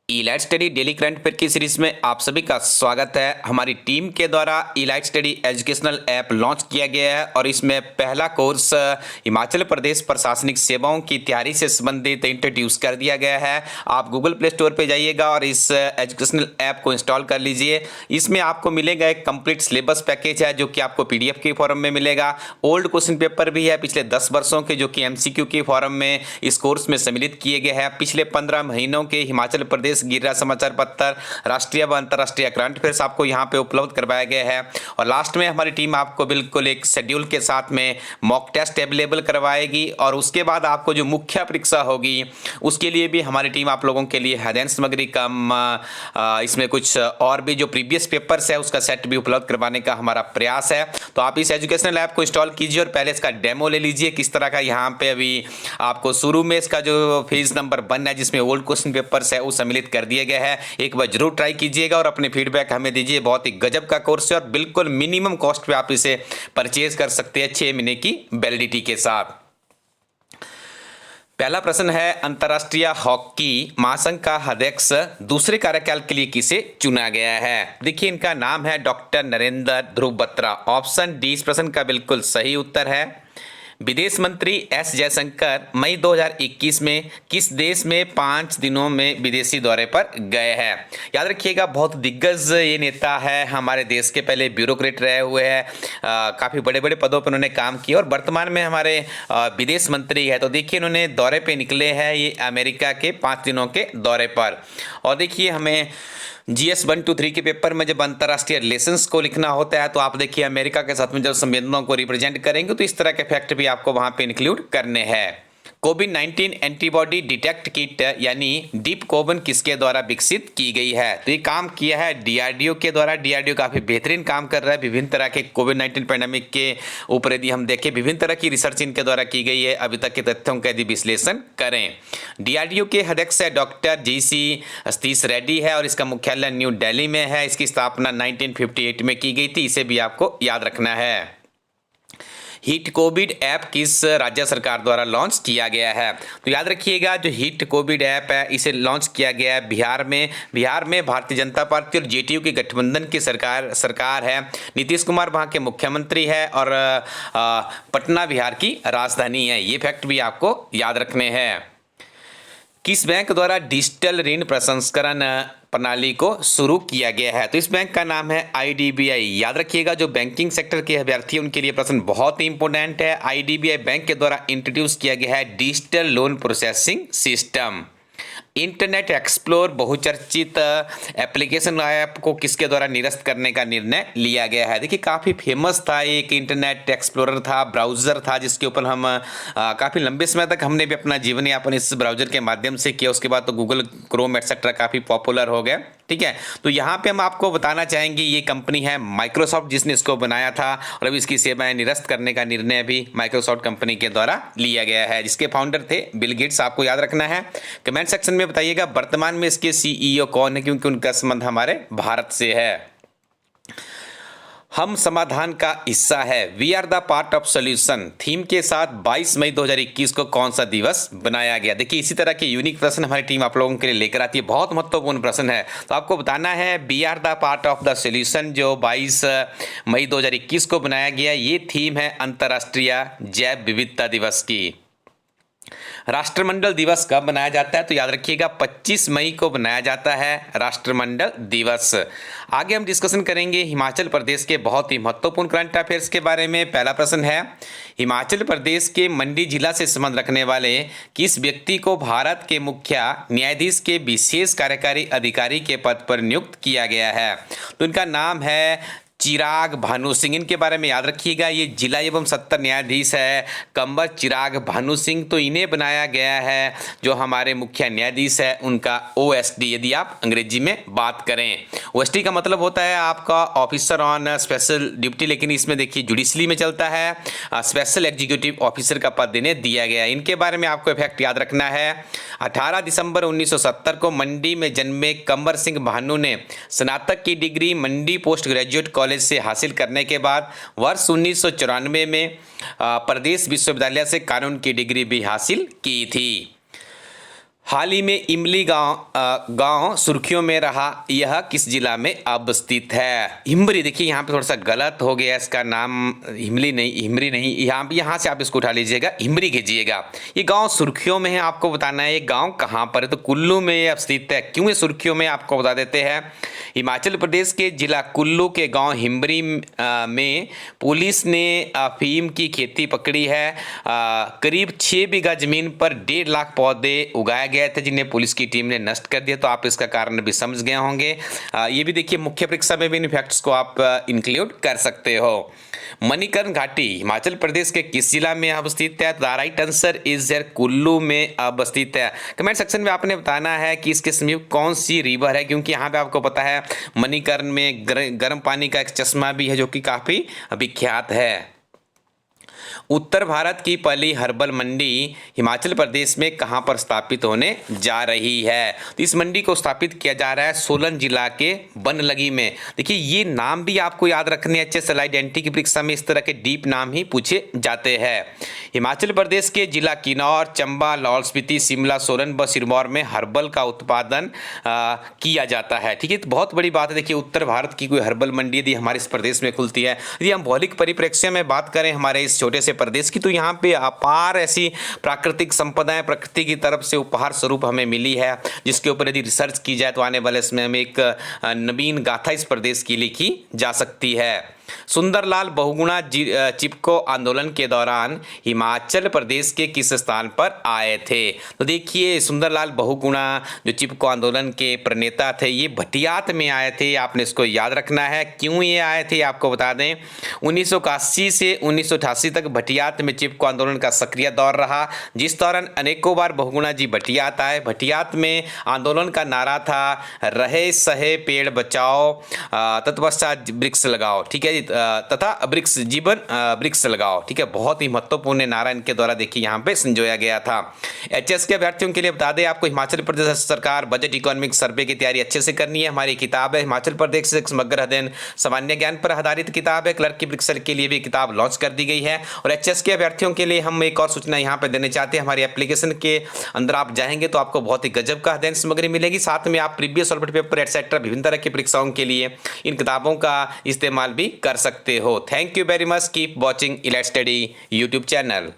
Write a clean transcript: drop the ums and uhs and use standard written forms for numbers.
Elite study daily current affair की series में आप सभी का स्वागत है। हमारी टीम के द्वारा elite study educational app launch किया गया है और इसमें पहला कोर्स हिमाचल प्रदेश प्रशासनिक सेवाओं की तैयारी से संबंधित इंट्रोड्यूस कर दिया गया है। आप गूगल प्ले स्टोर पे जाइएगा और इस एजुकेशनल ऐप को इंस्टॉल कर लीजिए। इसमें आपको मिलेगा एक कंप्लीट सिलेबस पैकेज है जो कि आपको पीडीएफ के फॉर्म में मिलेगा। ओल्ड क्वेश्चन पेपर भी है पिछले 10 वर्षों के जो कि एमसीक्यू के फॉर्म में इस कोर्स में सम्मिलित किए गए हैं। पिछले 15 महीनों के हिमाचल प्रदेश गिरिराज समाचार पत्र, राष्ट्रीय व अंतर्राष्ट्रीय करंट अफेयर्स आपको यहाँ पे उपलब्ध करवाया गया है। और लास्ट में हमारी टीम आपको बिल्कुल एक शेड्यूल के साथ में मॉक टेस्ट अवेलेबल करवाएगी और उसके बाद आपको जो मुख्य परीक्षा होगी उसके लिए भी हमारी टीम आप लोगों के लिए अध्ययन सामग्री का इसमें कुछ और भी जो प्रीवियस पेपर्स है उसका सेट भी उपलब्ध करवाने का हमारा प्रयास है। तो आप इस एजुकेशनल ऐप को इंस्टॉल कीजिए और पहले इसका डेमो ले लीजिए किस तरह का। यहाँ पे अभी आपको शुरू में इसका जो पेज नंबर 1 है जिसमें ओल्ड क्वेश्चन पेपर्स है वो सम्मिलित कर दिया गया है। एक बार जरूर ट्राई कीजिएगा और अपने फीडबैक हमें दीजिए। बहुत ही गजब का कोर्स है और बिल्कुल मिनिमम कॉस्ट पे आप इसे परचेज कर सकते हैं 6 महीने की वैलिडिटी के साथ। पहला प्रश्न है, अंतर्राष्ट्रीय हॉकी महासंघ का अध्यक्ष दूसरे कार्यकाल के लिए किसे चुना गया है? देखिए इनका नाम है डॉक्टर नरेंद्र ध्रुव बत्रा। ऑप्शन डी इस प्रश्न का बिल्कुल सही उत्तर है। विदेश मंत्री एस जयशंकर मई 2021 में किस देश में 5 दिनों में विदेशी दौरे पर गए हैं? याद रखिएगा बहुत दिग्गज ये नेता है, हमारे देश के पहले ब्यूरोक्रेट रहे हुए हैं, काफ़ी बड़े बड़े पदों पर उन्होंने काम किया और वर्तमान में हमारे विदेश मंत्री है। तो देखिए इन्होंने दौरे पे निकले हैं ये अमेरिका के 5 दिनों के दौरे पर। और देखिए हमें GS 1 to 3 के पेपर में जब अंतर्राष्ट्रीय रिलेशंस को लिखना होता है तो आप देखिए अमेरिका के साथ में जब संवेदनाओं को रिप्रेजेंट करेंगे तो इस तरह के फैक्ट भी आपको वहां पे इंक्लूड करने हैं। कोविड-19 एंटीबॉडी डिटेक्ट किट यानी डीप कोविन किसके द्वारा विकसित की गई है? तो ये काम किया है DRDO के द्वारा। DRDO काफी बेहतरीन काम कर रहा है विभिन्न तरह के कोविड-19 पैंडेमिक के ऊपर। यदि हम देखें विभिन्न तरह की रिसर्च इनके द्वारा की गई है अभी तक के तथ्यों का यदि विश्लेषण करें। DRDO के अध्यक्ष है डॉक्टर GC सतीश रेड्डी है और इसका मुख्यालय न्यू दिल्ली में है। इसकी स्थापना 1958 में की गई थी, इसे भी आपको याद रखना है। हिट कोविड ऐप किस राज्य सरकार द्वारा लॉन्च किया गया है? तो याद रखिएगा जो हिट कोविड ऐप है इसे लॉन्च किया गया है बिहार में। बिहार में भारतीय जनता पार्टी और JTU की गठबंधन की सरकार है। नीतीश कुमार वहाँ के मुख्यमंत्री है और पटना बिहार की राजधानी है। ये फैक्ट भी आपको याद रखने हैं। किस बैंक द्वारा डिजिटल ऋण प्रसंस्करण प्रणाली को शुरू किया गया है? तो इस बैंक का नाम है IDBI। याद रखिएगा जो बैंकिंग सेक्टर के अभ्यर्थी हैं उनके लिए प्रश्न बहुत ही इंपॉर्टेंट है। IDBI बैंक के द्वारा इंट्रोड्यूस किया गया है digital loan processing system. Internet explore बहुचर्चित एप्लीकेशन ऐप को किसके द्वारा निरस्त करने का निर्णय लिया गया है? देखिए काफ़ी फेमस था, एक इंटरनेट एक्सप्लोरर था, ब्राउज़र था जिसके ऊपर हम काफ़ी लंबे समय तक हमने भी अपना जीवन यापन इस ब्राउज़र के माध्यम से किया। उसके बाद तो गूगल क्रोम एक्सेट्रा काफ़ी पॉपुलर हो गया। ठीक है, तो यहाँ पे हम आपको बताना चाहेंगे ये कंपनी है माइक्रोसॉफ्ट जिसने इसको बनाया था और अभी इसकी सेवाएं निरस्त करने का निर्णय भी माइक्रोसॉफ्ट कंपनी के द्वारा लिया गया है जिसके फाउंडर थे बिल गेट्स। आपको याद रखना है। कमेंट सेक्शन में बताइएगा वर्तमान में इसके CEO कौन है क्योंकि उनका संबंध हमारे भारत से है। हम समाधान का हिस्सा है, we are the part of solution theme के साथ 22 मई 2021 को कौन सा दिवस बनाया गया? देखिए इसी तरह के यूनिक प्रश्न हमारी टीम आप लोगों के लिए लेकर आती है। बहुत महत्वपूर्ण प्रश्न है तो आपको बताना है we are the part of the solution जो 22 मई 2021 को बनाया गया। ये थीम है अंतर्राष्ट्रीय जैव विविधता दिवस की। राष्ट्रमंडल दिवस कब मनाया जाता है? तो याद रखिएगा 25 मई को मनाया जाता है राष्ट्रमंडल दिवस। आगे हम डिस्कशन करेंगे हिमाचल प्रदेश के बहुत ही महत्वपूर्ण करंट अफेयर्स के बारे में। पहला प्रश्न है, हिमाचल प्रदेश के मंडी जिला से संबंध रखने वाले किस व्यक्ति को भारत के मुख्य न्यायाधीश के विशेष कार्यकारी अधिकारी के पद पर नियुक्त किया गया है? तो इनका नाम है चिराग भानु सिंह। इनके बारे में याद रखिएगा ये जिला एवं सत्र न्यायाधीश है कंवर चिराग भानु सिंह। तो इन्हें बनाया गया है जो हमारे मुख्य न्यायाधीश है उनका OSD यदि आप अंग्रेजी में बात करें। OSD का मतलब होता है आपका ऑफिसर ऑन स्पेशल ड्यूटी, लेकिन इसमें देखिए जुडिशरी में चलता है। स्पेशल एग्जीक्यूटिव ऑफिसर का पद इन्हें दिया गया है। इनके बारे में आपको फैक्ट याद रखना है। 18 दिसंबर 1970 को मंडी में जन्मे कंवर सिंह भानु ने स्नातक की डिग्री मंडी पोस्ट ग्रेजुएट कॉलेज से हासिल करने के बाद वर्ष 1994 में प्रदेश विश्वविद्यालय से कानून की डिग्री भी हासिल की थी। हाल ही में इमली गांव सुर्खियों में रहा। यह किस जिला में अवस्थित है? हिमरी। देखिए यहाँ पे थोड़ा सा गलत हो गया, इसका नाम हिमली नहीं, हिमरी नहीं, यहाँ से आप इसको उठा लीजिएगा, हिमरी कीजिएगा। ये गांव सुर्खियों में है। आपको बताना है ये गांव कहाँ पर है, तो कुल्लू में ये अवस्थित है। क्यों ये सुर्खियों में, आपको बता देते हैं। हिमाचल प्रदेश के जिला कुल्लू के गाँव हिमरी में पुलिस ने अफीम की खेती पकड़ी है। करीब 6 बीघा जमीन पर 1.5 लाख पौधे उगाए गए थे, जिन्हें पुलिस की टीम ने नष्ट कर दिया। तो आप इसका कारण भी समझ गए होंगे। ये भी देखिए मुख्य परीक्षा में भी इन फैक्ट्स को आप इंक्लूड कर सकते हो। मणिकर्ण घाटी हिमाचल प्रदेश के किस जिला में अवस्थित है? The right answer is there Kullu में अवस्थित है। कमेंट सेक्शन में आपने बताना है कि इसके समीप कौन सी रिवर है, क्योंकि यहाँ पे आपको पता है मणिकर्ण में गर्म पानी का एक चश्मा भी है जो कि काफी विख्यात है। उत्तर भारत की पहली हर्बल मंडी हिमाचल प्रदेश में कहां पर स्थापित होने जा रही है? तो इस मंडी को स्थापित किया जा रहा है सोलन जिला के बनलगी में। देखिए ये नाम भी आपको याद रखने अच्छे से, आइडेंटिटी की परीक्षा में इस तरह के डीप नाम ही पूछे जाते हैं। हिमाचल प्रदेश के जिला किन्नौर, चंबा, लाहौल स्पीति, शिमला, सोलन व सिरमौर में हर्बल का उत्पादन किया जाता है। ठीक है, तो बहुत बड़ी बात है। देखिए उत्तर भारत की कोई हर्बल मंडी यदि हमारे इस प्रदेश में खुलती है, यदि हम भौगोलिक परिप्रेक्ष्य में बात करें हमारे इस छोटे से प्रदेश की, तो यहाँ पे अपार ऐसी प्राकृतिक संपदाएं प्रकृति की तरफ से उपहार स्वरूप हमें मिली है, जिसके ऊपर यदि रिसर्च की जाए तो आने वाले समय में एक नवीन गाथा इस प्रदेश की लिखी जा सकती है। सुंदरलाल बहुगुणा चिपको आंदोलन के दौरान हिमाचल प्रदेश के किस स्थान पर आए थे? तो देखिए सुंदरलाल बहुगुणा जो चिपको आंदोलन के प्रणेता थे, ये भटियात में आए थे। आपने इसको याद रखना है। क्यों ये आए थे आपको बता दें। 1981 से 1988 तक भटियात में चिपको आंदोलन का सक्रिय दौर रहा, जिस दौरान अनेकों बार बहुगुणा जी भटियात आए। भटियात में आंदोलन का नारा था रहे सहे पेड़ बचाओ तत्पश्चात वृक्ष लगाओ। ठीक है, तथा वृक्ष जीवन वृक्ष लगाओ। ठीक है, बहुत ही महत्वपूर्ण नारा इनके द्वारा देखिए यहाँ पे संजोया गया था। एचएस के अभ्यर्थियों के लिए बता दें आपको, हिमाचल प्रदेश सरकार बजट इकोनॉमिक सर्वे की तैयारी अच्छे से करनी है। हमारी किताब है हिमाचल प्रदेश से समग्र अध्ययन सामान्य ज्ञान पर आधारित किताब है। क्लर्क की परीक्षा के लिए भी किताब लॉन्च कर दी गई है। और एचएस के अभ्यर्थियों के लिए हम एक और सूचना यहाँ पे देने चाहते हैं। हमारी एप्लीकेशन के अंदर आप जाएंगे तो आपको बहुत ही गजब का अध्ययन सामग्री मिलेगी। साथ में आप प्रीवियस सॉल्व पेपर एटसेट्रा विभिन्न तरह की परीक्षाओं के लिए इन किताबों का इस्तेमाल भी कर सकते हो। Thank you very much. Keep watching elite study YouTube channel.